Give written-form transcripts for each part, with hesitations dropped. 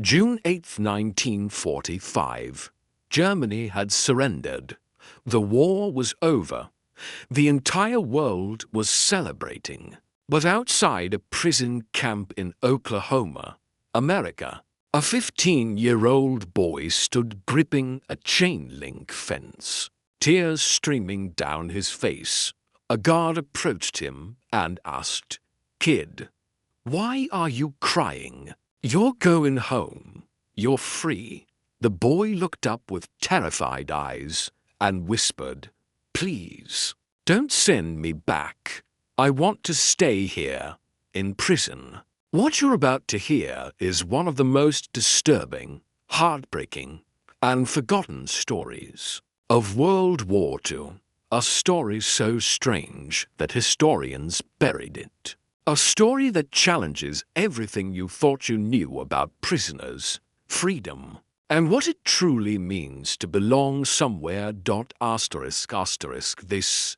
June 8, 1945. Germany had surrendered. The war was over. The entire world was celebrating. But outside a prison camp in Oklahoma, America, a 15-year-old boy stood gripping a chain-link fence, tears streaming down his face. A guard approached him and asked, "Kid, why are you crying? You're going home. You're free." The boy looked up with terrified eyes and whispered, "Please, don't send me back. I want to stay here, in prison." What you're about to hear is one of the most disturbing, heartbreaking, and forgotten stories of World War II. A story so strange that historians buried it. A story that challenges everything you thought you knew about prisoners, freedom, and what it truly means to belong somewhere. This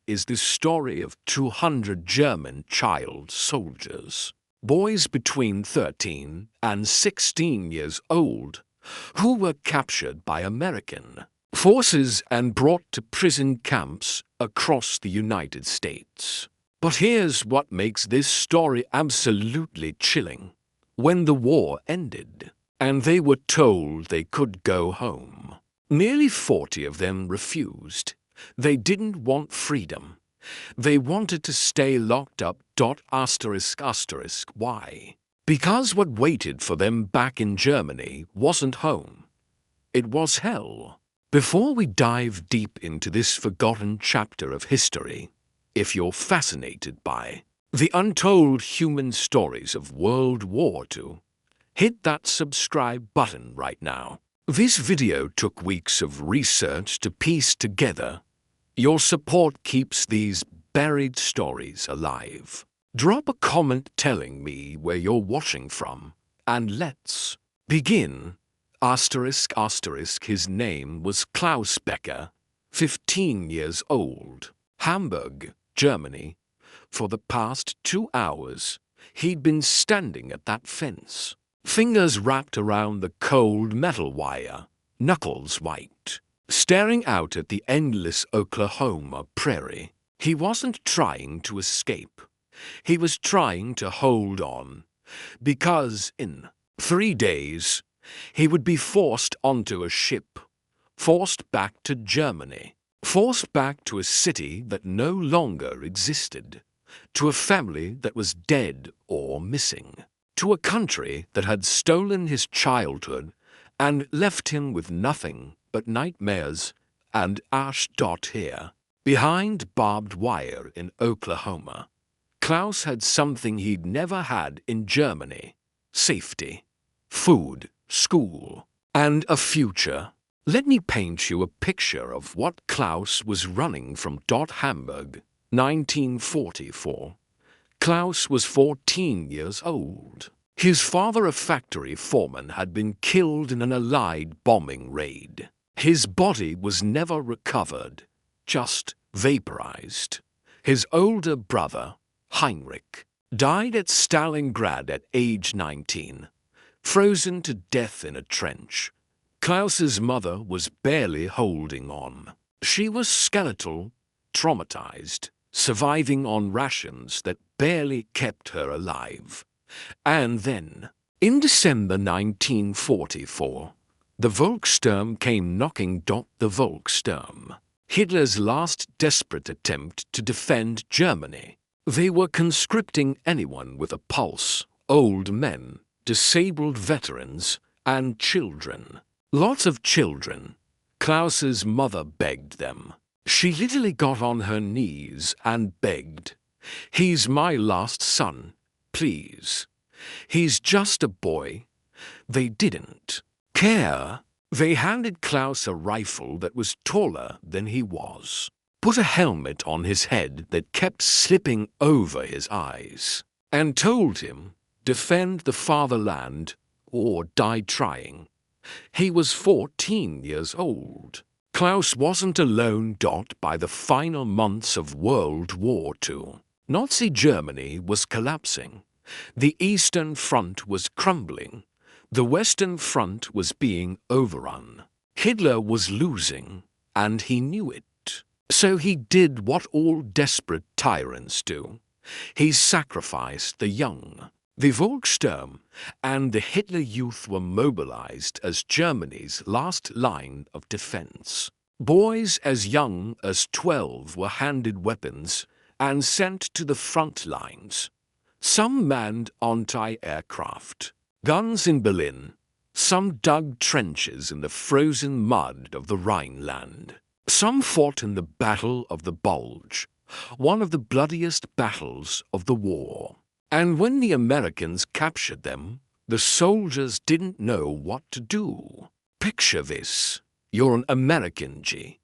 is the story of 200 German child soldiers, boys between 13 and 16 years old, who were captured by American forces and brought to prison camps across the United States. But here's what makes this story absolutely chilling. When the war ended, and they were told they could go home, nearly 40 of them refused. They didn't want freedom. They wanted to stay locked up. Why? Because what waited for them back in Germany wasn't home. It was hell. Before we dive deep into this forgotten chapter of history, if you're fascinated by the untold human stories of World War II, hit that subscribe button right now. This video took weeks of research to piece together. Your support keeps these buried stories alive. Drop a comment telling me where you're watching from, and let's begin. His name was Klaus Becker, 15 years old, Hamburg, Germany. For the past 2 hours, he'd been standing at that fence, fingers wrapped around the cold metal wire, knuckles white, staring out at the endless Oklahoma prairie. He wasn't trying to escape. He was trying to hold on, because in 3 days, he would be forced onto a ship, forced back to Germany, forced back to a city that no longer existed, to a family that was dead or missing, to a country that had stolen his childhood and left him with nothing but nightmares and ash. Here, behind barbed wire in Oklahoma, Klaus had something he'd never had in Germany: safety, food, school, and a future. Let me paint you a picture of what Klaus was running from. Hamburg, 1944. Klaus was 14 years old. His father, a factory foreman, had been killed in an Allied bombing raid. His body was never recovered, just vaporized. His older brother, Heinrich, died at Stalingrad at age 19. Frozen to death in a trench. Klaus's mother was barely holding on. She was skeletal, traumatized, surviving on rations that barely kept her alive. And then, in December 1944, the Volkssturm came knocking. The Volkssturm, Hitler's last desperate attempt to defend Germany. They were conscripting anyone with a pulse, old men, disabled veterans, and children. Lots of children. Klaus's mother begged them. She literally got on her knees and begged, "He's my last son, please. He's just a boy." They didn't care. They handed Klaus a rifle that was taller than he was, put a helmet on his head that kept slipping over his eyes, and told him, "Defend the fatherland or die trying." He was 14 years old. Klaus wasn't alone. By the final months of World War II, Nazi Germany was collapsing. The Eastern Front was crumbling. The Western Front was being overrun. Hitler was losing, and he knew it. So he did what all desperate tyrants do. He sacrificed the young. The Volkssturm and the Hitler Youth were mobilized as Germany's last line of defense. Boys as young as 12 were handed weapons and sent to the front lines. Some manned anti-aircraft guns in Berlin. Some dug trenches in the frozen mud of the Rhineland. Some fought in the Battle of the Bulge, one of the bloodiest battles of the war. And when the Americans captured them, the soldiers didn't know what to do. Picture this. You're an American, G.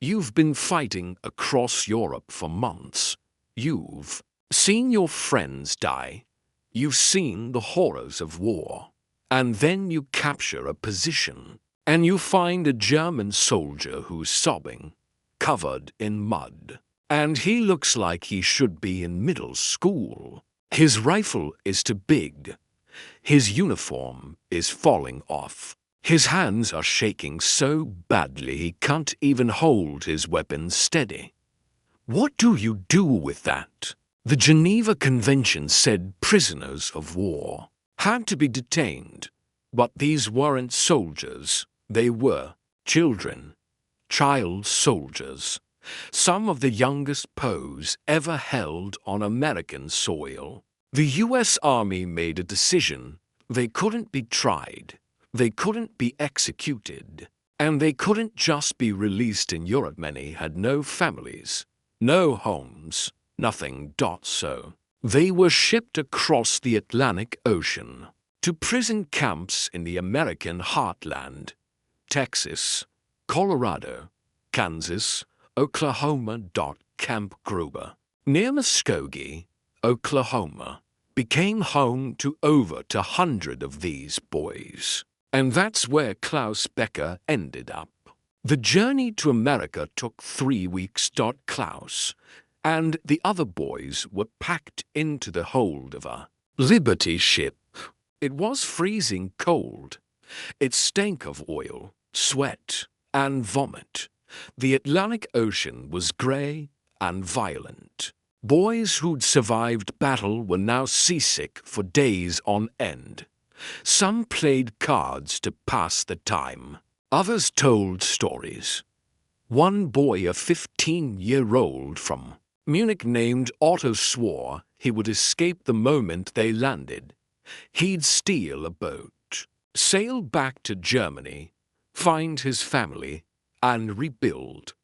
You've been fighting across Europe for months. You've seen your friends die. You've seen the horrors of war. And then you capture a position, and you find a German soldier who's sobbing, covered in mud. And he looks like he should be in middle school. His rifle is too big. His uniform is falling off. His hands are shaking so badly he can't even hold his weapon steady. What do you do with that? The Geneva Convention said prisoners of war had to be detained, but these weren't soldiers. They were children, child soldiers. Some of the youngest POWs ever held on American soil. The U.S. Army made a decision. They couldn't be tried, they couldn't be executed, and they couldn't just be released in Europe. Many had no families, no homes, nothing. So they were shipped across the Atlantic Ocean to prison camps in the American heartland, Texas, Colorado, Kansas, Oklahoma. Camp Gruber, near Muskogee, Oklahoma, became home to over 100 of these boys. And that's where Klaus Becker ended up. The journey to America took 3 weeks. Klaus and the other boys were packed into the hold of a Liberty ship. It was freezing cold. It stank of oil, sweat, and vomit. The Atlantic Ocean was gray and violent. Boys who'd survived battle were now seasick for days on end. Some played cards to pass the time. Others told stories. One boy, a 15-year-old from Munich named Otto, swore he would escape the moment they landed. He'd steal a boat, sail back to Germany, find his family, and rebuild.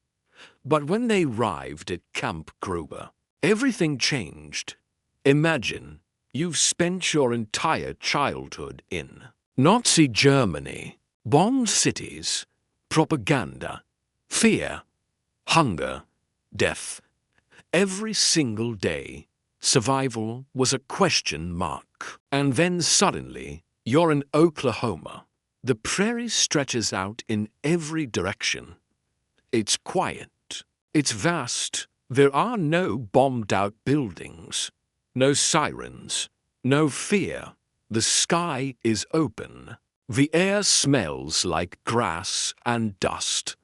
But when they arrived at Camp Gruber, everything changed. Imagine you've spent your entire childhood in Nazi Germany, bombed cities, propaganda, fear, hunger, death. Every single day, survival was a question mark. And then suddenly, you're in Oklahoma. The prairie stretches out in every direction. It's quiet. It's vast. There are no bombed-out buildings, no sirens, no fear. The sky is open. The air smells like grass and dust.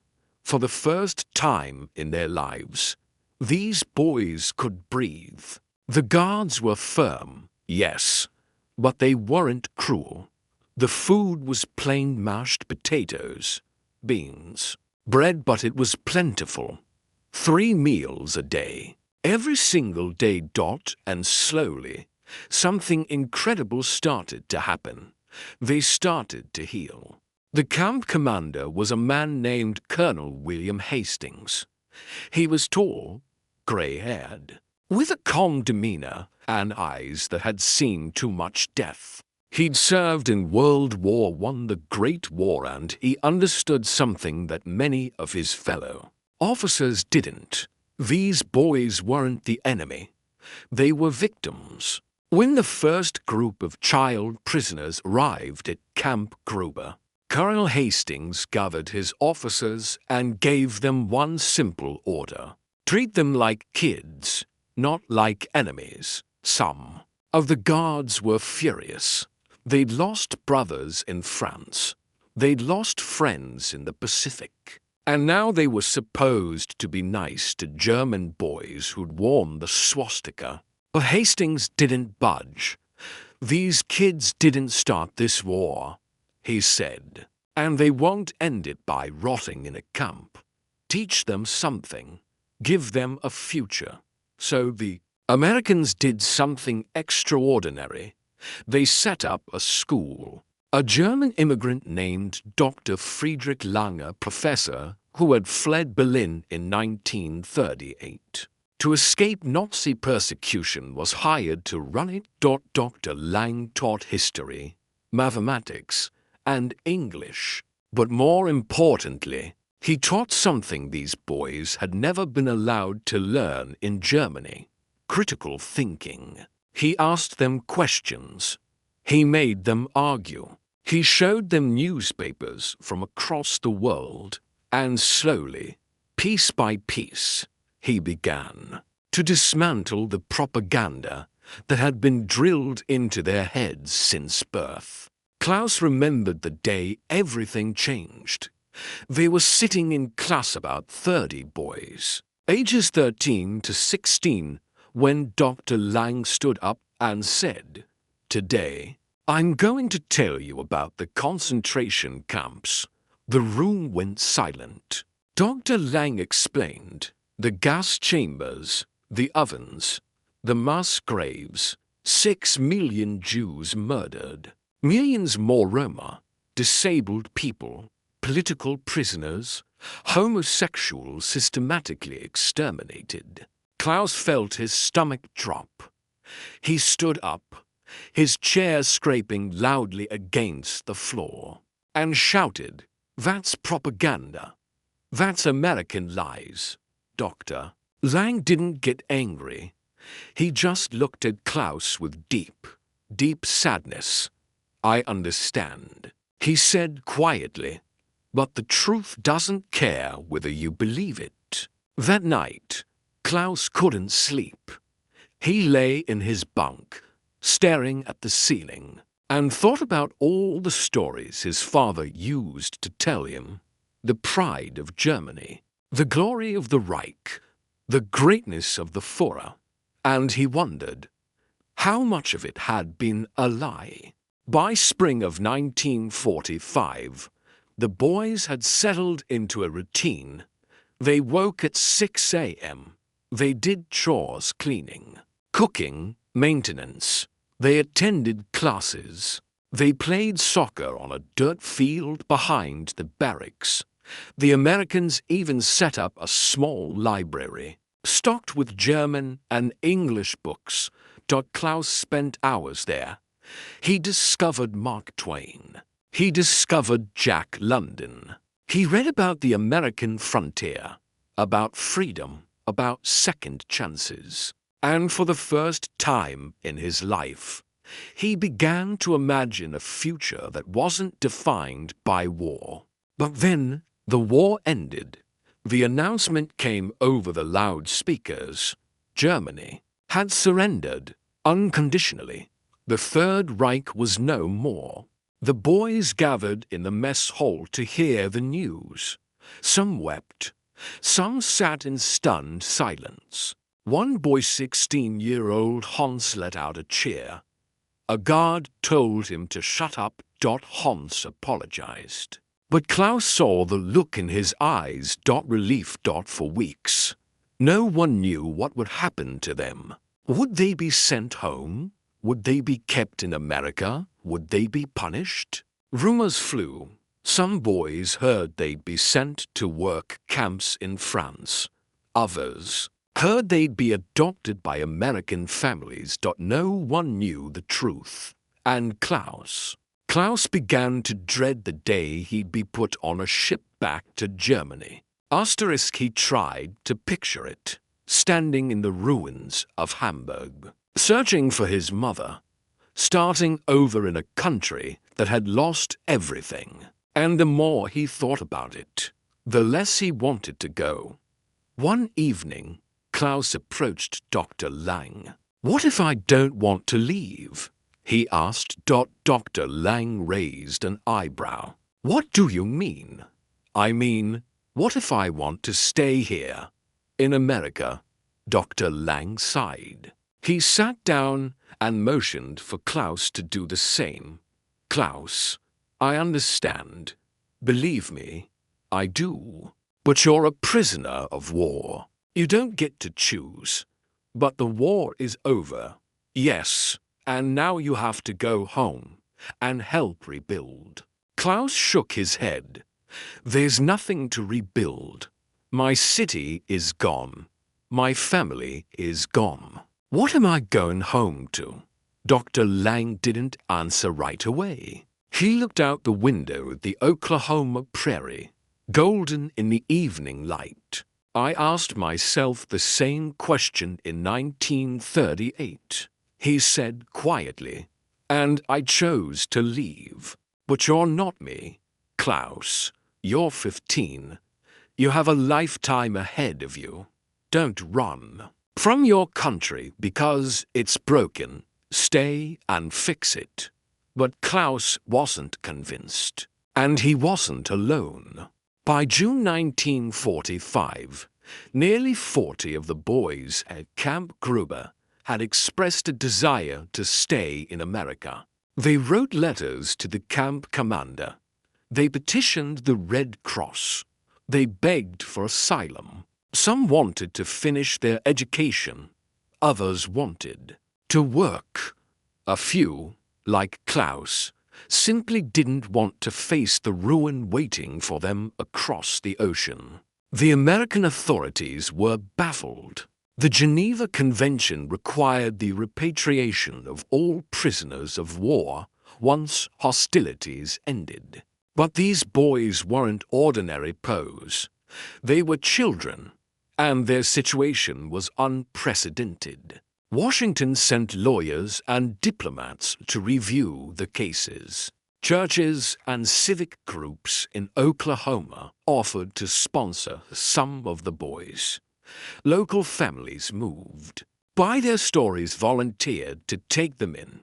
For the first time in their lives, these boys could breathe. The guards were firm, yes, but they weren't cruel. The food was plain mashed potatoes, beans, bread, but it was plentiful. 3 meals a day, every single day. And slowly, something incredible started to happen. They started to heal. The camp commander was a man named Colonel William Hastings. He was tall, gray-haired, with a calm demeanor and eyes that had seen too much death. He'd served in World War I, the Great War, and he understood something that many of his fellow officers didn't. These boys weren't the enemy. They were victims. When the first group of child prisoners arrived at Camp Gruber, Colonel Hastings gathered his officers and gave them one simple order. Treat them like kids, not like enemies. Some of the guards were furious. They'd lost brothers in France. They'd lost friends in the Pacific. And now they were supposed to be nice to German boys who'd worn the swastika. But Hastings didn't budge. "These kids didn't start this war," he said, "and they won't end it by rotting in a camp. Teach them something. Give them a future." So the Americans did something extraordinary. They set up a school. A German immigrant named Dr. Friedrich Lange, professor, who had fled Berlin in 1938. To escape Nazi persecution, was hired to run it. Dr. Lange taught history, mathematics, and English. But more importantly, he taught something these boys had never been allowed to learn in Germany: critical thinking. He asked them questions. He made them argue. He showed them newspapers from across the world. And slowly, piece by piece, he began to dismantle the propaganda that had been drilled into their heads since birth. Klaus remembered the day everything changed. They were sitting in class, about 30 boys, ages 13 to 16, when Dr. Lange stood up and said, "Today, I'm going to tell you about the concentration camps." The room went silent. Dr. Lange explained the gas chambers, the ovens, the mass graves, 6 million Jews murdered, millions more Roma, disabled people, political prisoners, homosexuals systematically exterminated. Klaus felt his stomach drop. He stood up, his chair scraping loudly against the floor, and shouted, "That's propaganda. That's American lies, Doctor." Lange didn't get angry. He just looked at Klaus with deep, deep sadness. "I understand," he said quietly, "but the truth doesn't care whether you believe it." That night, Klaus couldn't sleep. He lay in his bunk, staring at the ceiling, and thought about all the stories his father used to tell him: the pride of Germany, the glory of the Reich, the greatness of the Führer, and he wondered how much of it had been a lie. By spring of 1945, the boys had settled into a routine. They woke at 6 a.m. They did chores, cleaning, cooking, maintenance. They attended classes. They played soccer on a dirt field behind the barracks. The Americans even set up a small library, stocked with German and English books. Klaus spent hours there. He discovered Mark Twain. He discovered Jack London. He read about the American frontier, about freedom, about second chances. And for the first time in his life, he began to imagine a future that wasn't defined by war. But then the war ended. The announcement came over the loudspeakers. Germany had surrendered unconditionally. The Third Reich was no more. The boys gathered in the mess hall to hear the news. Some wept. Some sat in stunned silence. One boy, 16-year-old Hans, let out a cheer. A guard told him to shut up. Hans apologized. But Klaus saw the look in his eyes. Relief. For weeks, no one knew what would happen to them. Would they be sent home? Would they be kept in America? Would they be punished? Rumors flew. Some boys heard they'd be sent to work camps in France. Others heard they'd be adopted by American families. No one knew the truth. And Klaus began to dread the day he'd be put on a ship back to Germany. He tried to picture it, standing in the ruins of Hamburg, searching for his mother, starting over in a country that had lost everything. And the more he thought about it, the less he wanted to go. One evening, Klaus approached Dr. Lange. "What if I don't want to leave?" he asked. Dr. Lang raised an eyebrow. What do you mean? I mean, what if I want to stay here? In America, Dr. Lang sighed. He sat down and motioned for Klaus to do the same. Klaus, I understand. Believe me, I do. But you're a prisoner of war. You don't get to choose. But the war is over. Yes, and now you have to go home and help rebuild. Klaus shook his head. There's nothing to rebuild. My city is gone. My family is gone. What am I going home to? Dr. Lang didn't answer right away. He looked out the window at the Oklahoma prairie, golden in the evening light. I asked myself the same question in 1938, he said quietly, and I chose to leave. But you're not me, Klaus. You're 15. You have a lifetime ahead of you. Don't run from your country because it's broken. Stay and fix it. But Klaus wasn't convinced, and he wasn't alone. By June 1945, nearly 40 of the boys at Camp Gruber had expressed a desire to stay in America. They wrote letters to the camp commander. They petitioned the Red Cross. They begged for asylum. Some wanted to finish their education. Others wanted to work. A few, like Klaus, simply didn't want to face the ruin waiting for them across the ocean. The American authorities were baffled. The Geneva Convention required the repatriation of all prisoners of war once hostilities ended. But these boys weren't ordinary POWs. They were children, and their situation was unprecedented. Washington sent lawyers and diplomats to review the cases. Churches and civic groups in Oklahoma offered to sponsor some of the boys. Local families moved. By their stories volunteered to take them in.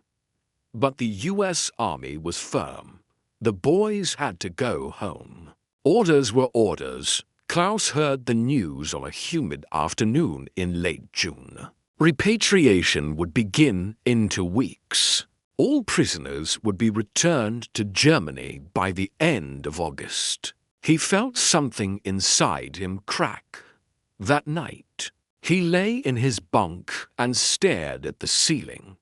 But the U.S. Army was firm. The boys had to go home. Orders were orders. Klaus heard the news on a humid afternoon in late June. Repatriation would begin in 2 weeks. All prisoners would be returned to Germany by the end of August. He felt something inside him crack. That night, he lay in his bunk and stared at the ceiling.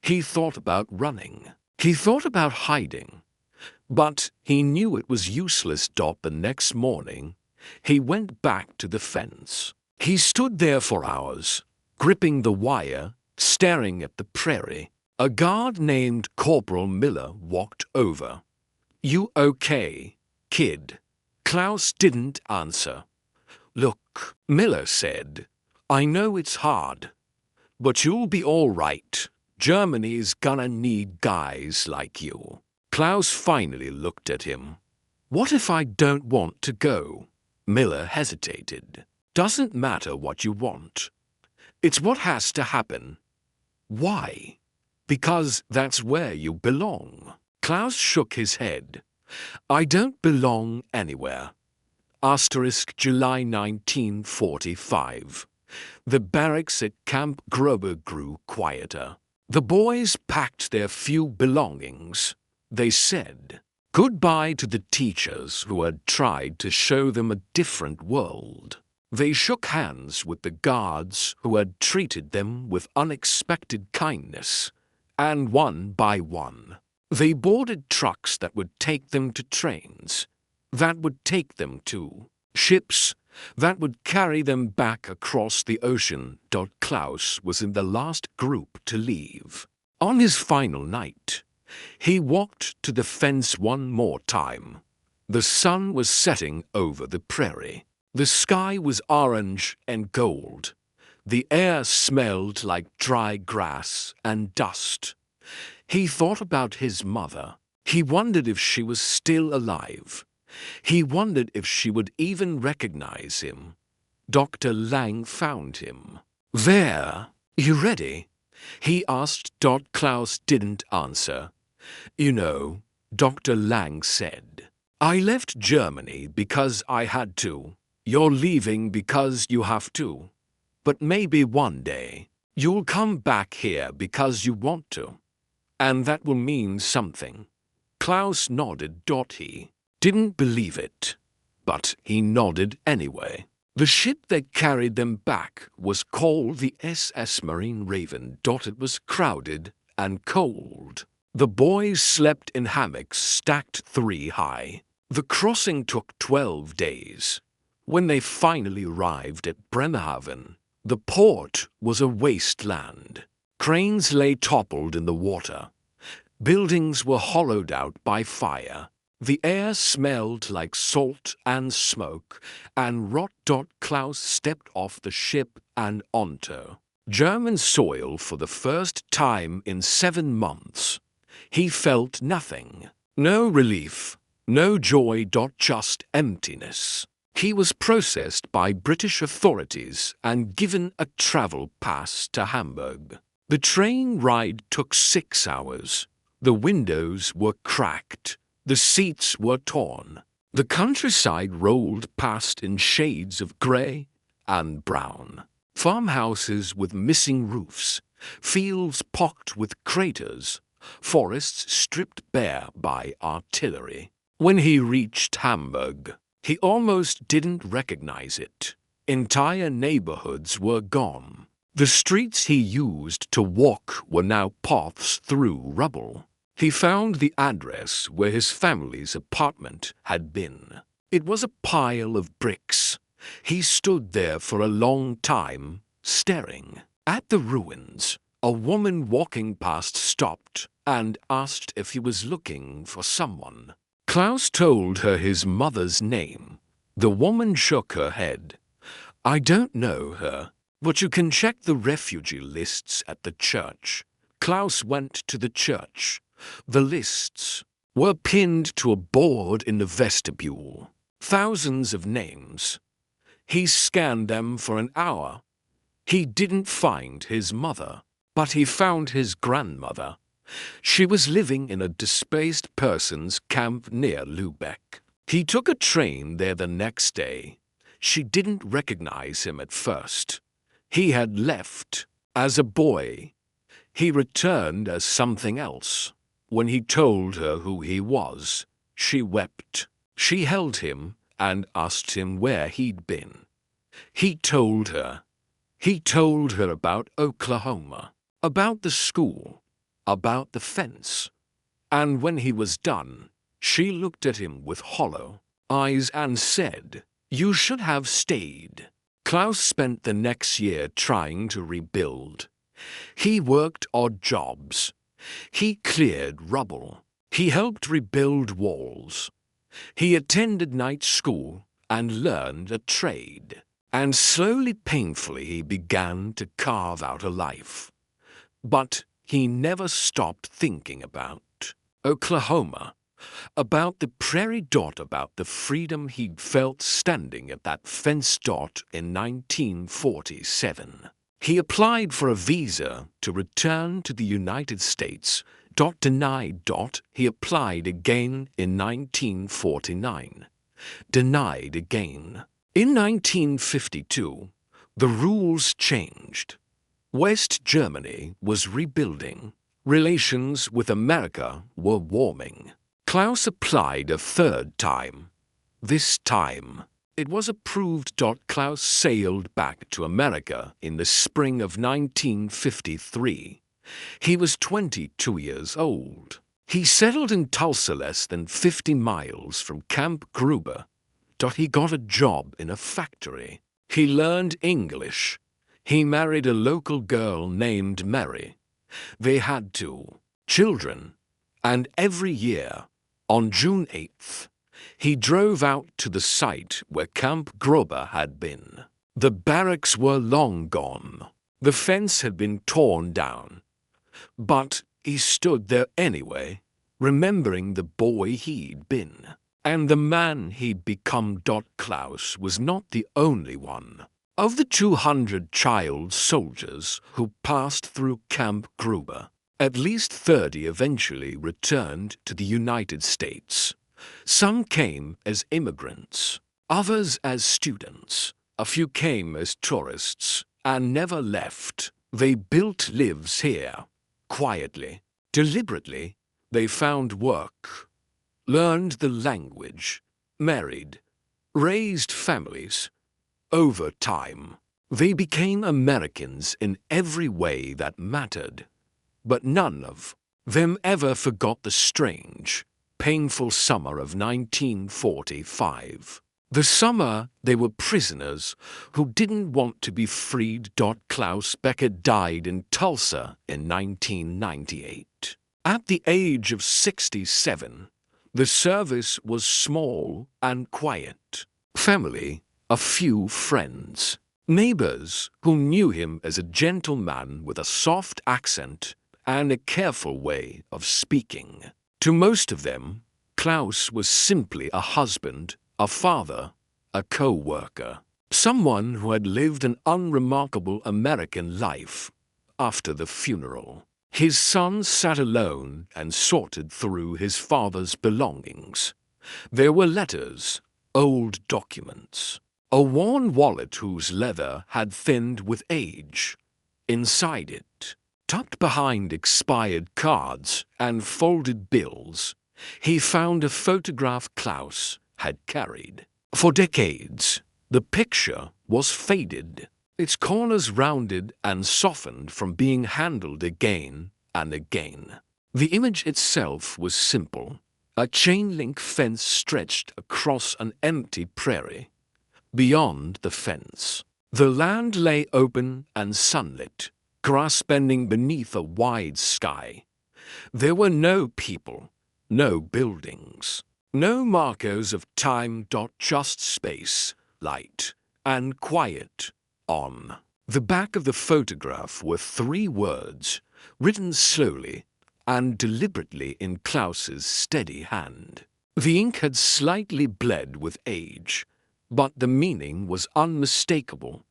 He thought about running. He thought about hiding. But he knew it was useless. The next morning, he went back to the fence. He stood there for hours, gripping the wire, staring at the prairie. A guard named Corporal Miller walked over. "You okay, kid?" Klaus didn't answer. "Look," Miller said, "I know it's hard, but you'll be all right. Germany's gonna need guys like you." Klaus finally looked at him. "What if I don't want to go?" Miller hesitated. "Doesn't matter what you want. It's what has to happen." "Why?" "Because that's where you belong." Klaus shook his head. "I don't belong anywhere." July 1945. The barracks at Camp Gruber grew quieter. The boys packed their few belongings. They said goodbye to the teachers who had tried to show them a different world. They shook hands with the guards who had treated them with unexpected kindness, and one by one, they boarded trucks that would take them to trains, that would take them to ships, that would carry them back across the ocean. Klaus was in the last group to leave. On his final night, he walked to the fence one more time. The sun was setting over the prairie. The sky was orange and gold. The air smelled like dry grass and dust. He thought about his mother. He wondered if she was still alive. He wondered if she would even recognize him. Dr. Lang found him. "There. You ready?" He asked. Klaus didn't answer. You know, Dr. Lang said, I left Germany because I had to. You're leaving because you have to. But maybe one day, you'll come back here because you want to. And that will mean something. Klaus nodded. He didn't believe it, but he nodded anyway. The ship that carried them back was called the SS Marine Raven. It was crowded and cold. The boys slept in hammocks stacked 3 high. The crossing took 12 days. When they finally arrived at Bremerhaven, the port was a wasteland. Cranes lay toppled in the water. Buildings were hollowed out by fire. The air smelled like salt and smoke and rot. Klaus stepped off the ship and onto German soil for the first time in 7 months. He felt nothing. No relief, no joy. Just emptiness. He was processed by British authorities and given a travel pass to Hamburg. The train ride took 6 hours. The windows were cracked. The seats were torn. The countryside rolled past in shades of grey and brown. Farmhouses with missing roofs, fields pocked with craters, forests stripped bare by artillery. When he reached Hamburg, he almost didn't recognize it. Entire neighborhoods were gone. The streets he used to walk were now paths through rubble. He found the address where his family's apartment had been. It was a pile of bricks. He stood there for a long time, staring at the ruins. A woman walking past stopped and asked if he was looking for someone. Klaus told her his mother's name. The woman shook her head. I don't know her, but you can check the refugee lists at the church. Klaus went to the church. The lists were pinned to a board in the vestibule. Thousands of names. He scanned them for an hour. He didn't find his mother, but he found his grandmother. She was living in a displaced persons camp near Lübeck. He took a train there the next day. She didn't recognize him at first. He had left as a boy. He returned as something else. When he told her who he was, she wept. She held him and asked him where he'd been. He told her. He told her about Oklahoma, about the school, about the fence. And when he was done, she looked at him with hollow eyes and said, You should have stayed. Klaus spent the next year trying to rebuild. He worked odd jobs. He cleared rubble. He helped rebuild walls. He attended night school and learned a trade. And slowly, painfully, he began to carve out a life. But he never stopped thinking about Oklahoma, about the prairie. About the freedom he'd felt standing at that fence. In 1947. He applied for a visa to return to the United States. Denied. He applied again in 1949. Denied again. In 1952, the rules changed. West Germany was rebuilding. Relations with America were warming. Klaus applied a 3rd time. This time, it was approved. Klaus sailed back to America in the spring of 1953. He was 22 years old. He settled in Tulsa, less than 50 miles from Camp Gruber. He got a job in a factory. He learned English. He married a local girl named Mary. They had 2 children. And every year, on June 8th, he drove out to the site where Camp Gruber had been. The barracks were long gone. The fence had been torn down. But he stood there anyway, remembering the boy he'd been. And the man he'd become. Klaus was not the only one. Of the 200 child soldiers who passed through Camp Gruber, at least 30 eventually returned to the United States. Some came as immigrants, others as students. A few came as tourists and never left. They built lives here, quietly, deliberately. They found work, learned the language, married, raised families. Over time, they became Americans in every way that mattered. But none of them ever forgot the strange, painful summer of 1945. The summer they were prisoners who didn't want to be freed. Klaus Becker died in Tulsa in 1998. At the age of 67, the service was small and quiet. Family, a few friends, neighbors who knew him as a gentleman with a soft accent and a careful way of speaking. To most of them, Klaus was simply a husband, a father, a co-worker, someone who had lived an unremarkable American life. After the funeral, his son sat alone and sorted through his father's belongings. There were letters, old documents, a worn wallet whose leather had thinned with age. Inside it, tucked behind expired cards and folded bills, he found a photograph Klaus had carried. For decades, the picture was faded, its corners rounded and softened from being handled again and again. The image itself was simple, a chain-link fence stretched across an empty prairie. Beyond the fence, the land lay open and sunlit, grass bending beneath a wide sky. There were no people, no buildings, no markers of time. Just space, light, and quiet. On the back of the photograph were 3 words, written slowly and deliberately in Klaus's steady hand. The ink had slightly bled with age, but the meaning was unmistakable.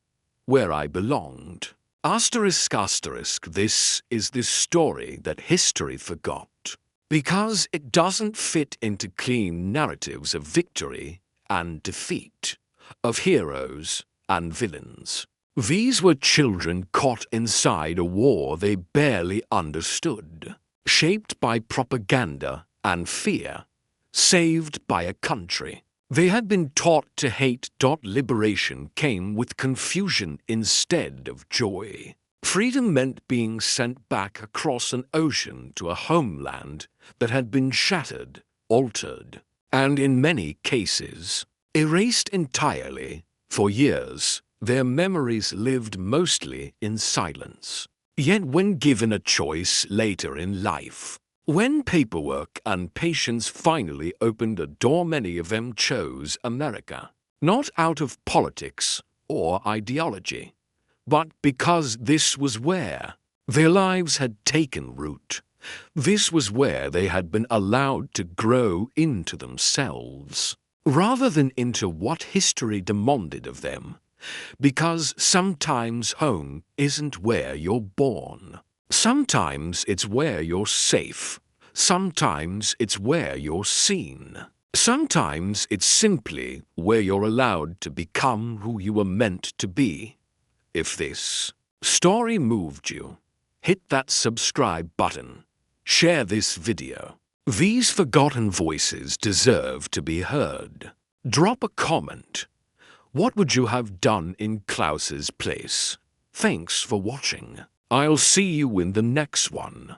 Where I belonged. Asterisk, asterisk, this is the story that history forgot, because it doesn't fit into clean narratives of victory and defeat, of heroes and villains. These were children caught inside a war they barely understood, shaped by propaganda and fear, saved by a country they had been taught to hate. Liberation came with confusion instead of joy. Freedom meant being sent back across an ocean to a homeland that had been shattered, altered, and in many cases, erased entirely. For years, their memories lived mostly in silence. Yet when given a choice later in life, when paperwork and patience finally opened a door, many of them chose America, not out of politics or ideology, but because this was where their lives had taken root. This was where they had been allowed to grow into themselves, rather than into what history demanded of them. Because sometimes home isn't where you're born. Sometimes it's where you're safe. Sometimes it's where you're seen. Sometimes it's simply where you're allowed to become who you were meant to be. If this story moved you, hit that subscribe button. Share this video. These forgotten voices deserve to be heard. Drop a comment. What would you have done in Klaus's place? Thanks for watching. I'll see you in the next one.